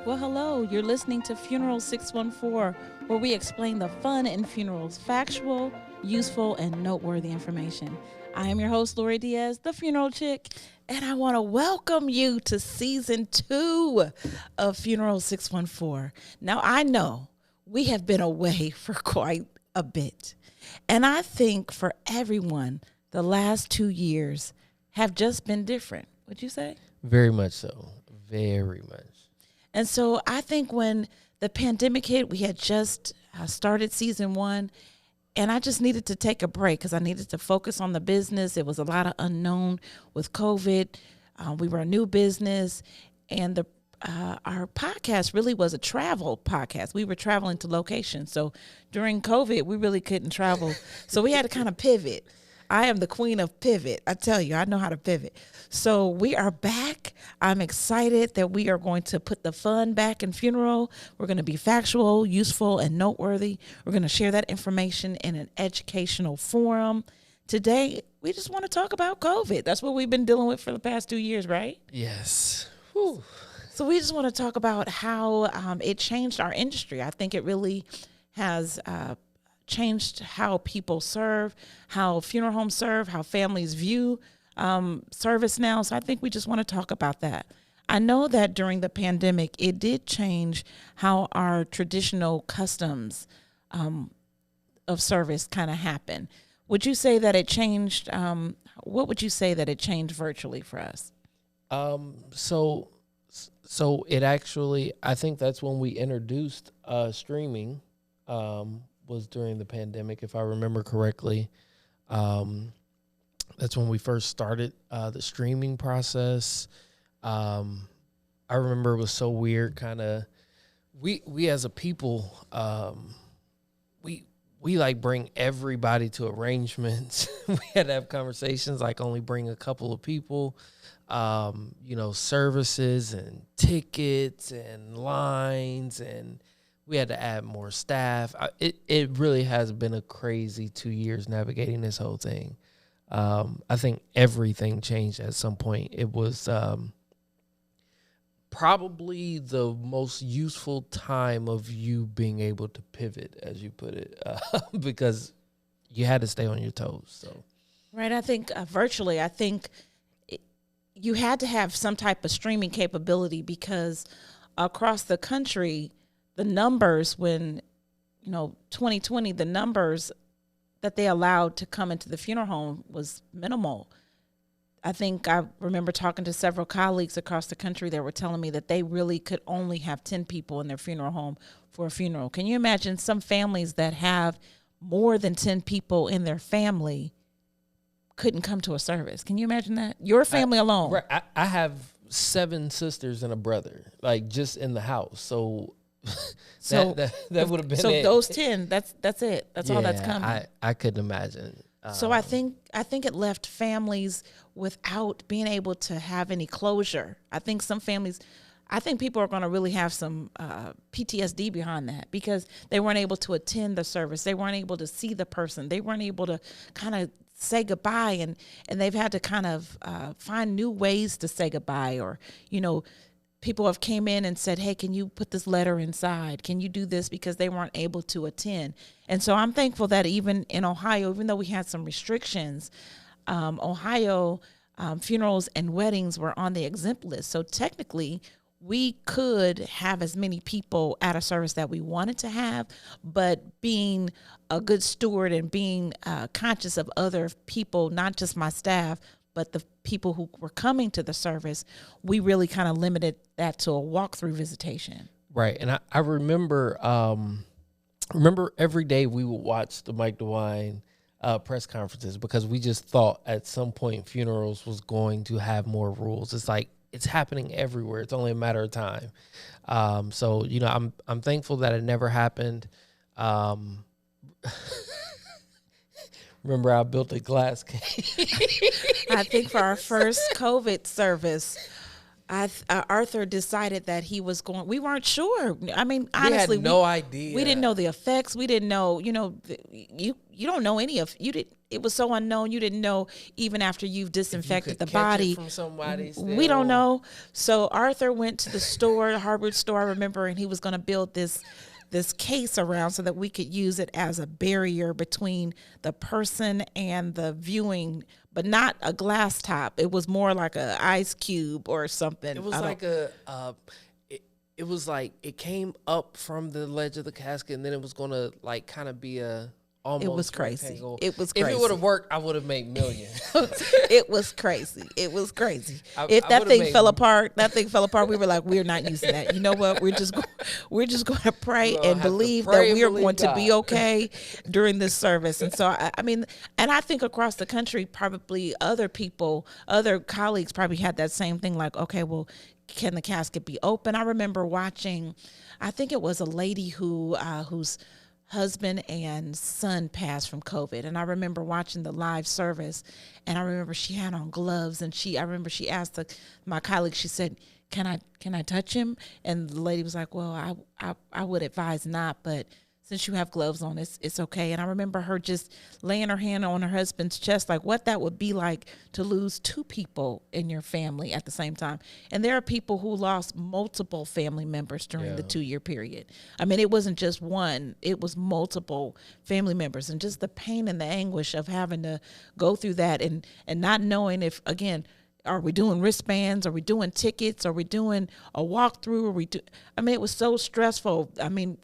Well, hello. You're listening to Funerals614, where we explain the fun in funerals, factual, useful, and noteworthy information. I am your host, Lori Diaz, the Funeral Chic, and I want to welcome you to season 2 of Funeral614. Now, I know we have been away for quite a bit, and I think for everyone, the last 2 years have just been different. Would you say? Very much so. Very much. And so I think when the pandemic hit, we had just started season 1, and I just needed to take a break because I needed to focus on the business. It was a lot of unknown with COVID. We were a new business, and our podcast really was a travel podcast. We were traveling to locations. So during COVID, we really couldn't travel. So we had to kind of pivot. I am the queen of pivot. I tell you, I know how to pivot. So we are back. I'm excited that we are going to put the fun back in funeral. We're going to be factual, useful, and noteworthy. We're going to share that information in an educational forum. Today, we just want to talk about COVID. That's what we've been dealing with for the past 2 years, right? Yes. Whew. So we just want to talk about how it changed our industry. I think it really has changed how people serve, how funeral homes serve, how families view service now. So I think we just want to talk about that. I know that during the pandemic, it did change how our traditional customs of service kind of happened. Would you say that it changed? What would you say that it changed virtually for us? So it actually, I think that's when we introduced streaming. Was during the pandemic, if I remember correctly. That's when we first started the streaming process. I remember it was so weird, kind of. We as a people, we like bring everybody to arrangements. We had to have conversations like only bring a couple of people. Services and tickets and lines, and we had to add more staff. It really has been a crazy 2 years navigating this whole thing. I think everything changed at some point. It was probably the most useful time of you being able to pivot, as you put it, because you had to stay on your toes. So, right. I think virtually, you had to have some type of streaming capability because across the country, the numbers when, 2020, the numbers that they allowed to come into the funeral home was minimal. I remember talking to several colleagues across the country that were telling me that they really could only have 10 people in their funeral home for a funeral. Can you imagine some families that have more than 10 people in their family couldn't come to a service? Can you imagine that? Your family alone. Right. I have 7 sisters and a brother, like just in the house. So that would have been so it. Those 10, that's it. That's all that's coming. I couldn't imagine. So I think it left families without being able to have any closure. I think people are going to really have some PTSD behind that because they weren't able to attend the service. They weren't able to see the person. They weren't able to kind of say goodbye, and they've had to kind of find new ways to say goodbye, or, people have came in and said, hey, can you put this letter inside? Can you do this? Because they weren't able to attend. And so I'm thankful that even in Ohio, even though we had some restrictions, Ohio funerals and weddings were on the exempt list. So technically, we could have as many people at a service that we wanted to have, but being a good steward and being conscious of other people, not just my staff, but the people who were coming to the service, we really kind of limited that to a walkthrough visitation. Right. And I remember every day we would watch the Mike DeWine press conferences because we just thought at some point funerals was going to have more rules. It's like it's happening everywhere. It's only a matter of time. So, I'm thankful that it never happened. Remember, I built a glass cage. I think for our first COVID service, Arthur decided that he was going. We weren't sure. I mean, We honestly, had no idea. we didn't know the effects. We didn't know. You don't know any of you did. It was so unknown. You didn't know even after you've disinfected the body. From somebody We don't know. So Arthur went to the store, the Harvard store, I remember, and he was going to build this case around so that we could use it as a barrier between the person and the viewing, but not a glass top. It was more like a ice cube or something. It was like it was like it came up from the ledge of the casket, and then it was gonna like kind of be a almost. It was crazy. rectangle. It was crazy. If it would have worked, I would have made millions. It was crazy. It was crazy. If that thing fell apart, we were like, we're not using that. You know what? We're just going to pray and believe that we are going to be okay during this service. And so, I mean, and I think across the country, probably other colleagues probably had that same thing. Like, okay, well, can the casket be open? I remember watching, I think it was a lady whose husband and son passed from COVID. And I remember watching the live service, and I remember she had on gloves, and I remember she asked my colleague, she said, can I touch him? And the lady was like, well, I would advise not, but since you have gloves on, it's okay. And I remember her just laying her hand on her husband's chest, like what that would be like to lose two people in your family at the same time. And there are people who lost multiple family members during the 2-year period. I mean, it wasn't just one, it was multiple family members. And just the pain and the anguish of having to go through that and not knowing if, again, are we doing wristbands? Are we doing tickets? Are we doing a walkthrough? I mean, it was so stressful. I mean,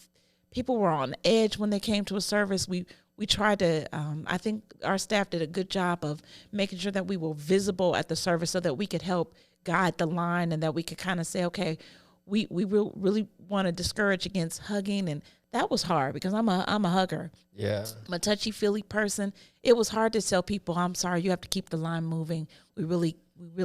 people were on edge when they came to a service. We tried to, I think our staff did a good job of making sure that we were visible at the service so that we could help guide the line and that we could kind of say, okay, we really want to discourage against hugging. And that was hard because I'm a hugger. Yeah. I'm a touchy-feely person. It was hard to tell people, I'm sorry, you have to keep the line moving. We really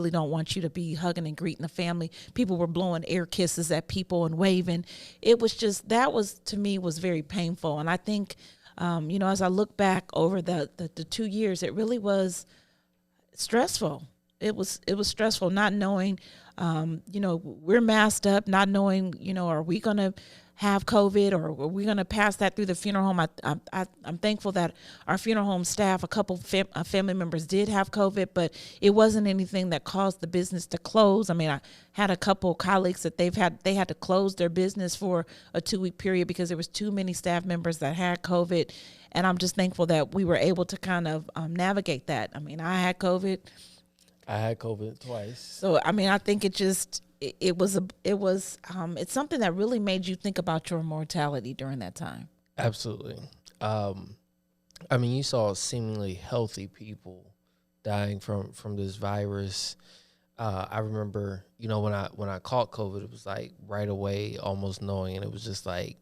don't want you to be hugging and greeting the family. People were blowing air kisses at people and waving. It was just, that was, to me, was very painful. And I think, as I look back over the 2 years, it really was stressful. It was stressful not knowing, we're masked up, not knowing, are we going to have COVID or are we going to pass that through the funeral home? I'm thankful that our funeral home staff, a couple family members did have COVID, but it wasn't anything that caused the business to close. I mean, I had a couple colleagues that they had to close their business for a 2-week period because there was too many staff members that had COVID. And I'm just thankful that we were able to kind of navigate that. I mean, I had COVID. I had COVID twice. So, I mean, I think it's something that really made you think about your mortality during that time. Absolutely. I mean, you saw seemingly healthy people dying from this virus. I remember, when I caught COVID, it was like right away, almost knowing, and it was just like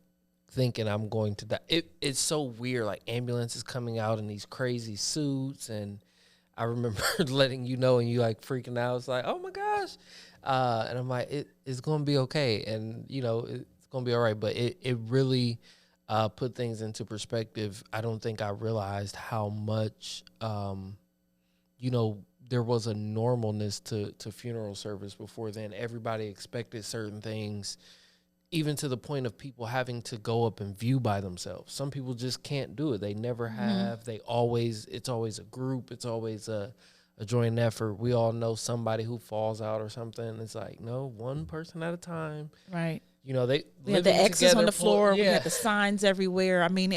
thinking I'm going to die. It's so weird, like ambulances coming out in these crazy suits, and I remember letting you know, and you like freaking out. It's like, oh my gosh. And I'm like, it's going to be okay. And, it's going to be all right. But it really put things into perspective. I don't think I realized how much, there was a normalness to funeral service before then. Everybody expected certain things, even to the point of people having to go up and view by themselves. Some people just can't do it. They never have. It's always a group. It's always a joint effort. We all know somebody who falls out or something. It's like, no, one person at a time. Right. We had the X's on the floor. Yeah. We had the signs everywhere. I mean, we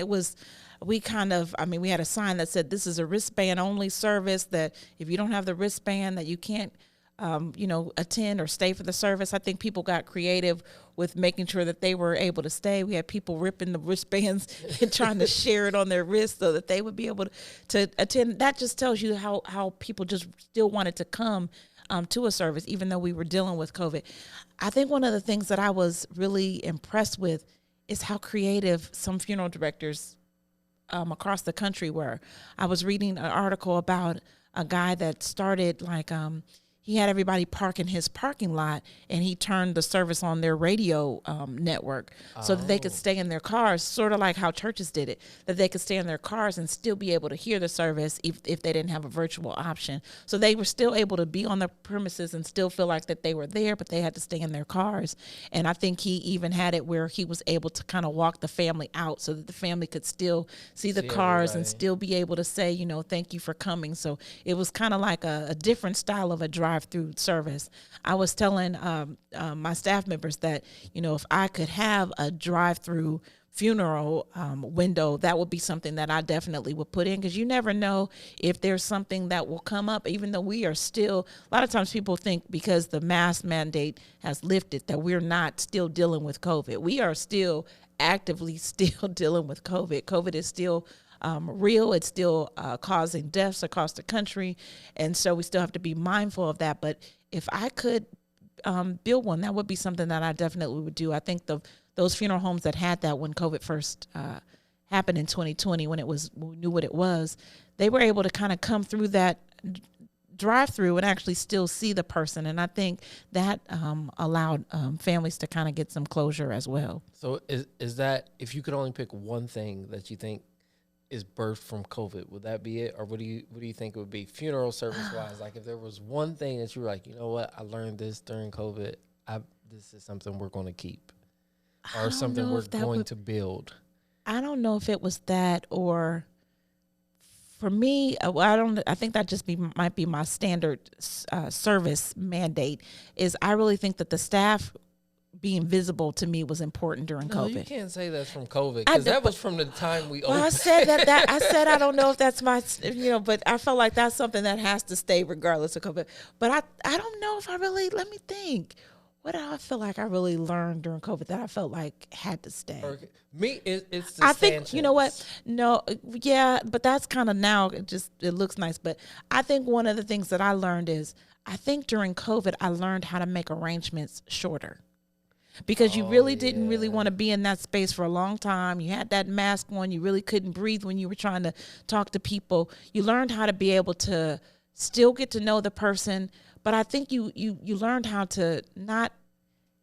had a sign that said, this is a wristband only service, that if you don't have the wristband that you can't, attend or stay for the service. I think people got creative with making sure that they were able to stay. We had people ripping the wristbands and trying to share it on their wrists so that they would be able to attend. That just tells you how people just still wanted to come to a service, even though we were dealing with COVID. I think one of the things that I was really impressed with is how creative some funeral directors across the country were. I was reading an article about a guy that started he had everybody park in his parking lot, and he turned the service on their radio network so that they could stay in their cars, sort of like how churches did it, that they could stay in their cars and still be able to hear the service if they didn't have a virtual option. So they were still able to be on the premises and still feel like that they were there, but they had to stay in their cars. And I think he even had it where he was able to kind of walk the family out so that the family could still see the cars everybody, and still be able to say, you know, thank you for coming. So it was kind of like a different style of a drive-through service. I was telling my staff members that, you know, if I could have a drive-through funeral window, that would be something that I definitely would put in, because you never know if there's something that will come up, even though we are still, a lot of times people think because the mask mandate has lifted that we're not still dealing with COVID. We are still actively still dealing with COVID. COVID is still real. It's still causing deaths across the country. And so we still have to be mindful of that. But if I could build one, that would be something that I definitely would do. I think those funeral homes that had that when COVID first happened in 2020, when we knew what it was, they were able to kind of come through that drive-through and actually still see the person. And I think that allowed families to kind of get some closure as well. So is that, if you could only pick one thing that you think is birthed from COVID, would that be it? Or what do you think it would be, funeral service wise? Like if there was one thing that you were like, you know what, I learned this during COVID, this is something we're going to keep, or something we're going to build. I don't know if it was that, or for me, I think that just might be my standard service mandate, is I really think that the staff being visible to me was important during COVID. You can't say that's from COVID, because that was from the time we opened. I said that I said I don't know if that's my, but I felt like that's something that has to stay regardless of COVID. But I don't know if I really, let me think. What did I feel like I really learned during COVID that I felt like had to stay? Me, it's the I think, you know what? No, yeah, but that's kind of now, it looks nice. But I think one of the things that I learned is, I think during COVID, I learned how to make arrangements shorter. Because you really didn't really want to be in that space for a long time. You had that mask on. You really couldn't breathe when you were trying to talk to people. You learned how to be able to still get to know the person. But I think you learned how to not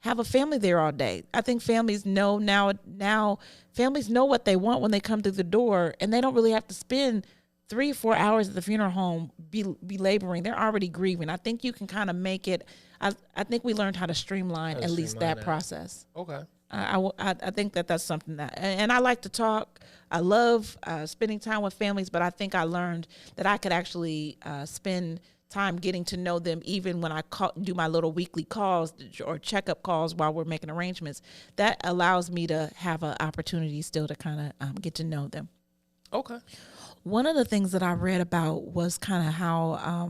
have a family there all day. I think families know now families know what they want when they come through the door, and they don't really have to spend 3 or 4 hours at the funeral home be laboring. They're already grieving. I think you can kind of make it. I think we learned how to streamline at least that process. Okay. I think that's something that, and I like to talk. I love spending time with families, but I think I learned that I could actually spend time getting to know them, even when I do my little weekly calls or checkup calls while we're making arrangements. That allows me to have an opportunity still to kind of get to know them. Okay. One of the things that I read about was kind of how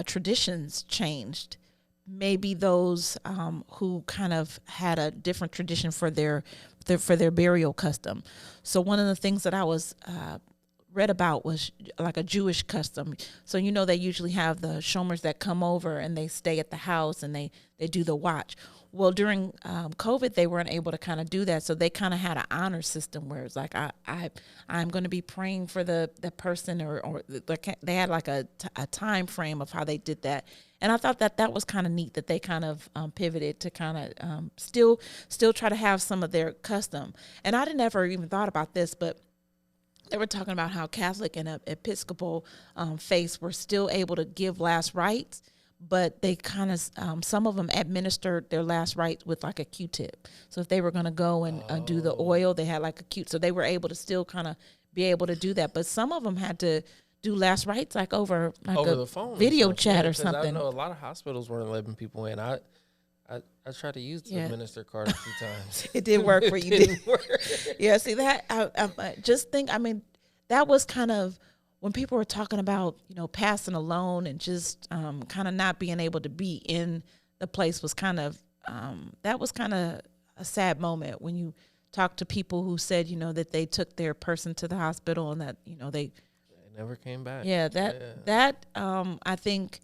traditions changed. Maybe those who kind of had a different tradition for their burial custom. So one of the things that I was read about was like a Jewish custom. So they usually have the shomers that come over and they stay at the house and they do the watch. Well, during COVID, they weren't able to kind of do that. So they kind of had an honor system where it's like, I'm going to be praying for the person, or they had like a time frame of how they did that. And I thought that was kind of neat that they kind of pivoted to kind of still try to have some of their custom. And I didn't ever even thought about this, but they were talking about how Catholic and Episcopal faiths were still able to give last rites, but they kind of, some of them administered their last rites with like a Q-tip. So if they were going to go and do the oil, they had like a Q. So they were able to still kind of be able to do that. But some of them had to do last rites like over the phone, video chat or something. I know a lot of hospitals weren't letting people in. I tried to use the minister card a few times. It did work for you. Didn't work. Yeah, see that? I just think, that was kind of when people were talking about, passing alone and just kind of not being able to be in the place was kind of, that was kind of a sad moment when you talk to people who said, that they took their person to the hospital and that, they never came back. Yeah, that I think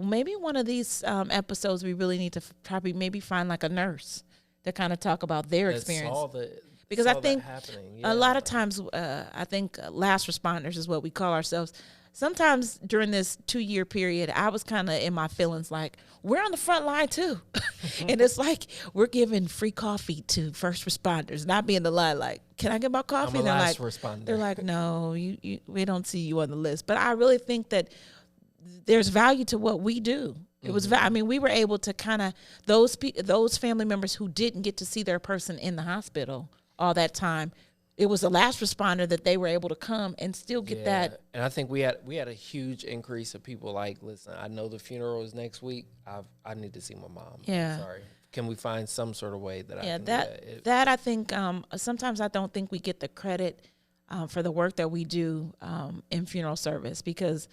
maybe one of these episodes we really need to probably maybe find like a nurse to kind of talk about their experience. Because I think a lot of times I think last responders is what we call ourselves. sometimes during this 2-year period, I was kind of in my feelings like, we're on the front line too. And it's like, we're giving free coffee to first responders, not being the line like, can I get my coffee? I'm a They're last like, responder. they're like, no, we don't see you on the list. But I really think that there's value to what we do. It was, I mean, we were able to kind of, those family members who didn't get to see their person in the hospital all that time, it was the last responder that they were able to come and still get that. And I think we had a huge increase of people like, listen, I know the funeral is next week. I need to see my mom. Yeah. Sorry. Can we find some sort of way that I can do that I think sometimes I don't think we get the credit for the work that we do in funeral service, because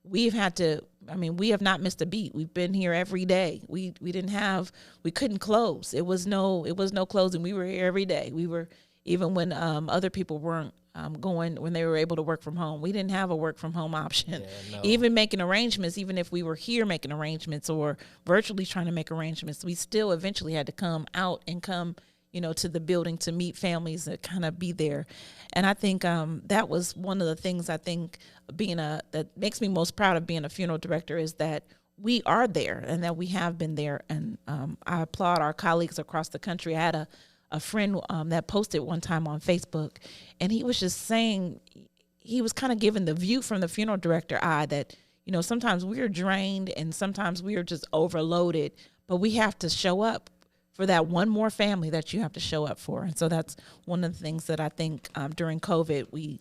we have not missed a beat. We've been here every day. We couldn't close. It was no closing. We were here every day. We were, even when other people weren't when they were able to work from home. We didn't have a work from home option. Yeah, no. Even making arrangements, even if we were here making arrangements or virtually trying to make arrangements, we still eventually had to come out and come, to the building to meet families and kind of be there. And I think that was one of the things I think that makes me most proud of being a funeral director, is that we are there and that we have been there. And I applaud our colleagues across the country. I had a friend that posted one time on Facebook, and he was just saying, he was kind of giving the view from the funeral director eye that, sometimes we are drained and sometimes we are just overloaded, but we have to show up for that one more family that you have to show up for. And so that's one of the things that I think during COVID,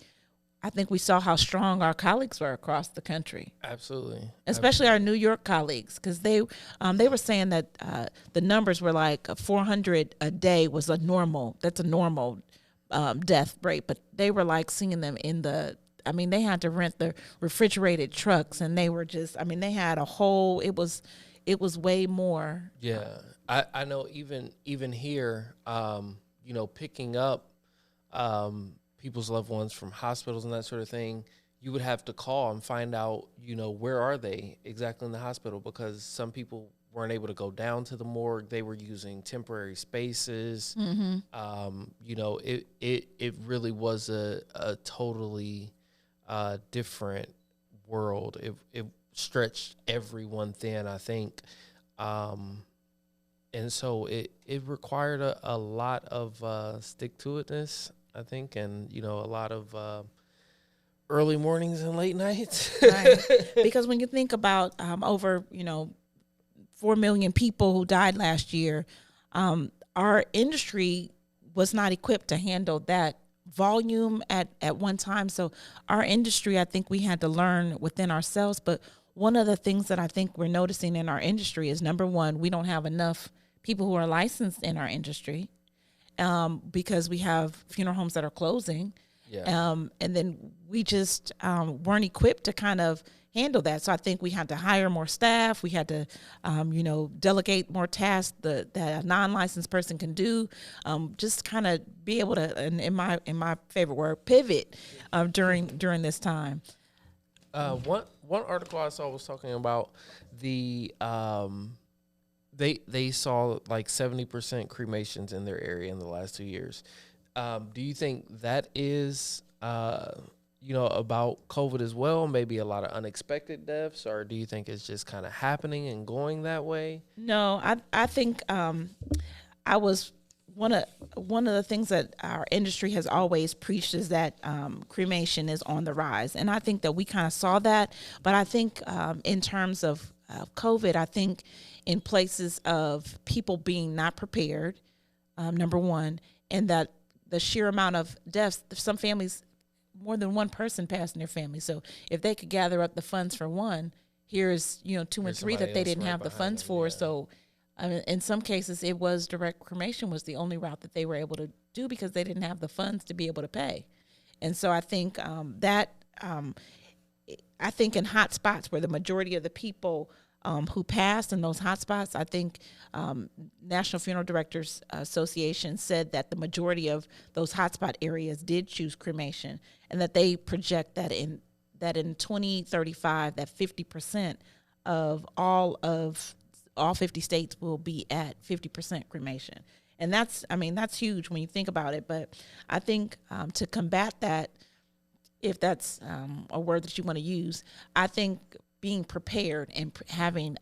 I think we saw how strong our colleagues were across the country. Absolutely. Especially our New York colleagues, because they were saying that the numbers were like 400 a day was that's a normal death rate, but they were like seeing them they had to rent the refrigerated trucks, and they were just, they had it was way more. Yeah. I know even here, picking up people's loved ones from hospitals and that sort of thing, you would have to call and find out, where are they exactly in the hospital, because some people weren't able to go down to the morgue. They were using temporary spaces. It really was a totally different world. It stretched everyone thin, I think. And so it required a lot of stick-to-itness, I think, and, a lot of early mornings and late nights. Right. Because when you think about over, 4 million people who died last year, our industry was not equipped to handle that volume at one time. So our industry, I think we had to learn within ourselves. But one of the things that I think we're noticing in our industry is, number one, we don't have enough people who are licensed in our industry, because we have funeral homes that are closing. Yeah. And then we just weren't equipped to kind of handle that. So I think we had to hire more staff. We had to, delegate more tasks that a non-licensed person can do. Just kind of be able to, and in my favorite word, pivot during this time. One article I saw was talking about the they saw like 70% cremations in their area in the last 2 years. Do you think that is about COVID as well? Maybe a lot of unexpected deaths, or do you think it's just kind of happening and going that way? No, I think I was one of the things that our industry has always preached is that cremation is on the rise, and I think that we kind of saw that. But I think in terms of COVID, I think in places of people being not prepared, number one, and that the sheer amount of deaths, some families, more than one person passed in their family. So if they could gather up the funds for one, here's 2 and 3 that they didn't have the funds for. Yeah. So in some cases, it was direct cremation was the only route that they were able to do, because they didn't have the funds to be able to pay. And so I think I think in hot spots where the majority of the people who passed in those hot spots, I think National Funeral Directors Association said that the majority of those hotspot areas did choose cremation, and that they project that in 2035, that 50% of all 50 states will be at 50% cremation. And that's huge when you think about it. But I think to combat that, if that's a word that you want to use. I think being prepared and having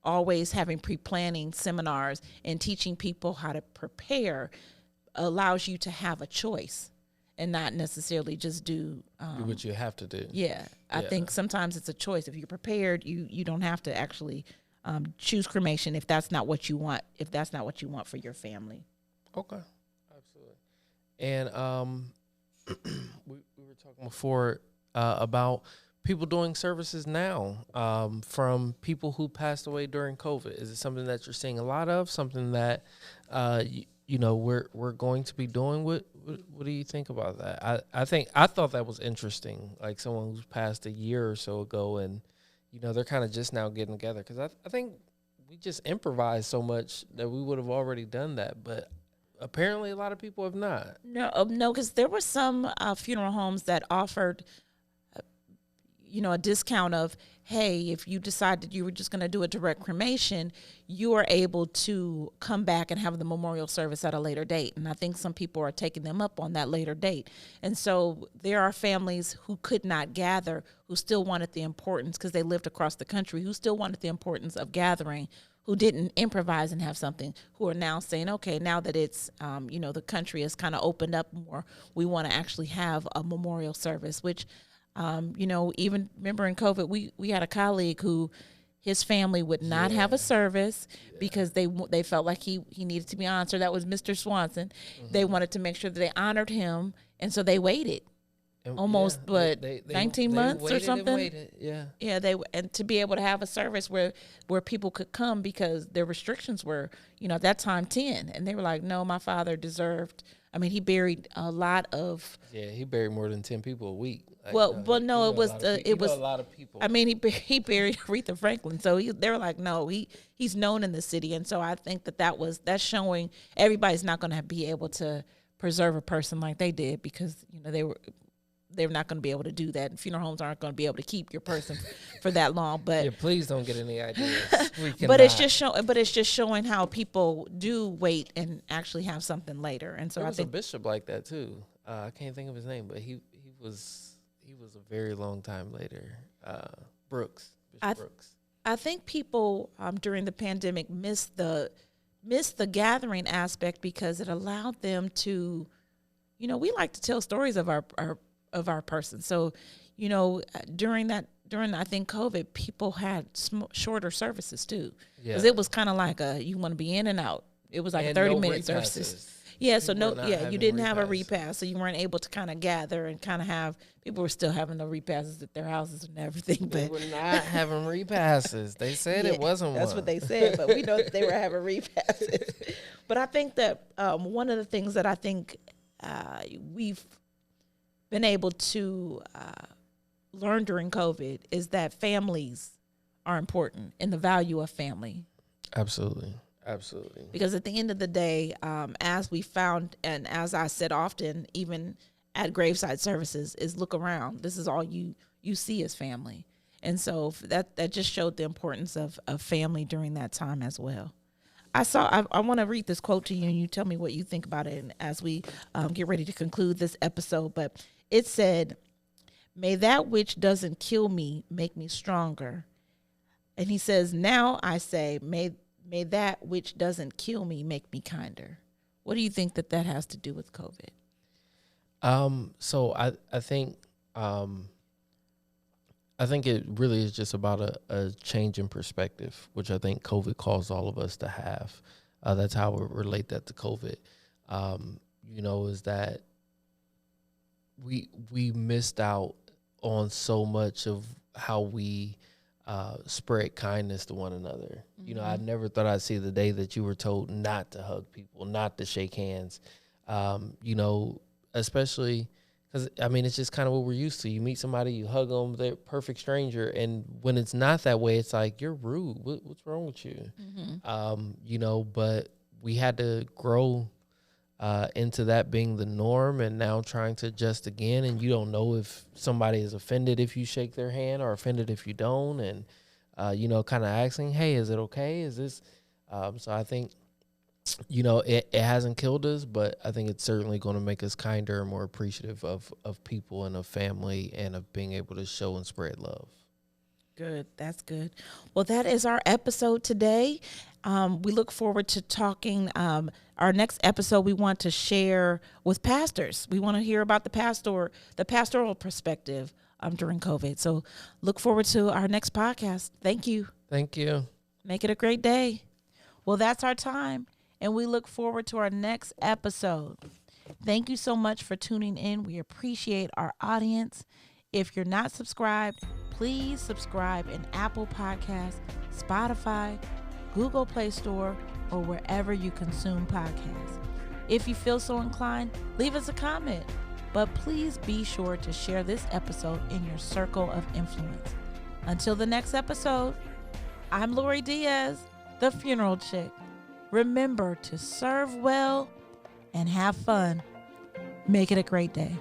always having pre-planning seminars and teaching people how to prepare allows you to have a choice and not necessarily just do what you have to do. Yeah, I think sometimes it's a choice. If you're prepared, you don't have to actually choose cremation if that's not what you want. If that's not what you want for your family. Okay, absolutely. And we were talking before about people doing services now from people who passed away during COVID. Is it something that you're seeing a lot of? Something that we're going to be doing? What do you think about that? I thought that was interesting. Like someone who's passed a year or so ago, and they're kind of just now getting together, because I think we just improvised so much that we would have already done that, but apparently a lot of people have not. No, because there were some funeral homes that offered a discount of, hey, if you decided you were just going to do a direct cremation, you are able to come back and have the memorial service at a later date. And I think some people are taking them up on that later date. And so there are families who could not gather, who still wanted the importance, because they lived across the country, who still wanted the importance of gathering, who didn't improvise and have something, who are now saying, okay, now that it's, the country has kind of opened up more, we want to actually have a memorial service, which even remember in COVID, we had a colleague who his family would not have a service because they felt like he needed to be honored. So that was Mr. Swanson. Mm-hmm. They wanted to make sure that they honored him, and so they waited almost 19 months or something. And to be able to have a service where people could come, because their restrictions were at that time 10, and they were like, no, my father deserved. I mean, he buried a lot of. Yeah, he buried more than 10 people a week. It was a lot of people. I mean, he buried Aretha Franklin, so they were like, no, he's known in the city, and so I think that's showing everybody's not going to be able to preserve a person like they did, because they're not going to be able to do that. And funeral homes aren't going to be able to keep your person for that long. But please don't get any ideas. But it's just showing how people do wait and actually have something later. And so there was a bishop like that too. I can't think of his name, but he was a very long time later. Brooks. I think people during the pandemic missed the gathering aspect, because it allowed them to, we like to tell stories of our person. So, during I think COVID, people had shorter services too, because it was kind of like you want to be in and out. It was like 30-minute services. Yeah, so you didn't have a repass, so you weren't able to kind of gather and kind of have. People were still having the repasses at their houses and everything, but they were not having repasses. They said it wasn't. That's what they said, but we know that they were having repasses. But I think that one of the things that I think we've been able to learn during COVID is that families are important, and the value of family. Absolutely. Because at the end of the day, as we found, and as I said often, even at graveside services, is look around. This is all you see as family. And so that just showed the importance of family during that time as well. I want to read this quote to you, and you tell me what you think about it, and as we get ready to conclude this episode. But it said, "May that which doesn't kill me make me stronger." And he says, "Now I say, may that which doesn't kill me make me kinder." What do you think that has to do with COVID? So I think it really is just about a change in perspective, which I think COVID caused all of us to have. That's how we relate that to COVID. Is that we missed out on so much of how we spread kindness to one another. Mm-hmm. I never thought I'd see the day that you were told not to hug people, not to shake hands. Especially because, it's just kind of what we're used to. You meet somebody, you hug them, they're a perfect stranger. And when it's not that way, it's like, you're rude. What's wrong with you? Mm-hmm. But we had to grow into that being the norm, and now trying to adjust again. And you don't know if somebody is offended if you shake their hand or offended if you don't. And, kind of asking, hey, is it okay? Is this? So I think it hasn't killed us, but I think it's certainly going to make us kinder and more appreciative of people and of family and of being able to show and spread love. Good. That's good. Well, that is our episode today. We look forward to talking. Our next episode, we want to share with pastors. We want to hear about the pastoral perspective during COVID. So look forward to our next podcast. Thank you. Thank you. Make it a great day. Well, that's our time, and we look forward to our next episode. Thank you so much for tuning in. We appreciate our audience. If you're not subscribed, please subscribe in Apple Podcasts, Spotify, Google Play Store, or wherever you consume podcasts. If you feel so inclined, leave us a comment. But please be sure to share this episode in your circle of influence. Until the next episode, I'm Lori Diaz, the Funeral Chick. Remember to serve well and have fun. Make it a great day.